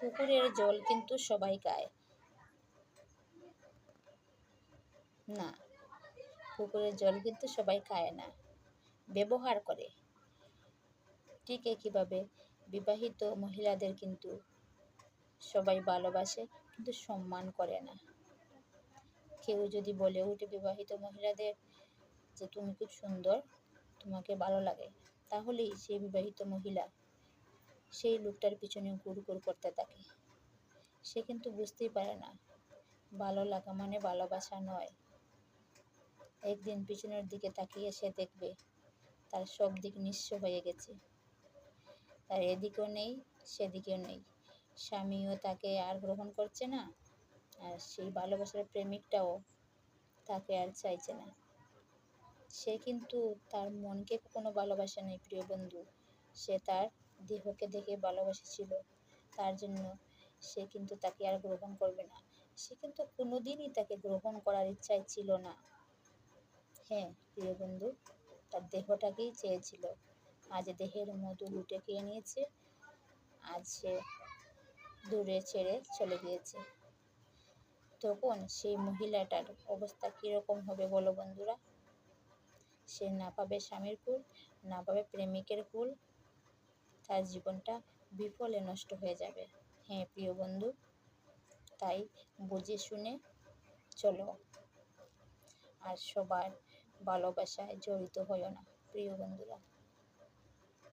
পুকুরের জল কিন্তু সবাই খায় না, পুকুরের জল কিন্তু সবাই খায় না, ব্যবহার করে। ঠিক একইভাবে বিবাহিত মহিলাদের কিন্তু সবাই ভালোবাসে কিন্তু সম্মান করে না। কেউ যদি বলে ওঠে বিবাহিত মহিলাদের যে তুমি খুব সুন্দর, তোমাকে ভালো লাগে, তাহলেই সেই বিবাহিত মহিলা সেই লোকটার পিছনে ঘুরঘুর করতে থাকে। সে কিন্তু বুঝতেই পারে না ভালো লাগা মানে ভালোবাসা নয়। একদিন পিছনের দিকে তাকিয়ে সে দেখবে তার সব দিক নিঃস্ব হয়ে গেছে, তার এদিকেও নেই সেদিকেও নেই, স্বামীও তাকে আর গ্রহণ করছে না, আর সেই ভালোবাসার প্রেমিকটাও তাকে আর চাইছে না। সে কিন্তু তার মনকে কখনো ভালোবাসে নাই প্রিয় বন্ধু, সে তার দেহকে দেখে ভালোবেসেছিল। তার জন্য সে কিন্তু তাকে আর গ্রহণ করবে না, সে কিন্তু কোনোদিনই তাকে গ্রহণ করার ইচ্ছাই ছিল না। হ্যাঁ প্রিয় বন্ধু, তার দেহটাকেই চেয়েছিল। আজ দেহের মধু লুটে খেয়ে নিয়েছে, আজ সে দূরে ছেড়ে চলে গিয়েছে। তখন সেই মহিলাটার অবস্থা কীরকম হবে বলো বন্ধুরা? সে না পাবে স্বামীর কুল, না পাবে প্রেমিকের কুল, তার জীবনটা বিফলে নষ্ট হয়ে যাবে। হ্যাঁ প্রিয় বন্ধু, তাই বুঝে শুনে চলো, আর সবার ভালোবাসায় জড়িত হইও না প্রিয় বন্ধুরা।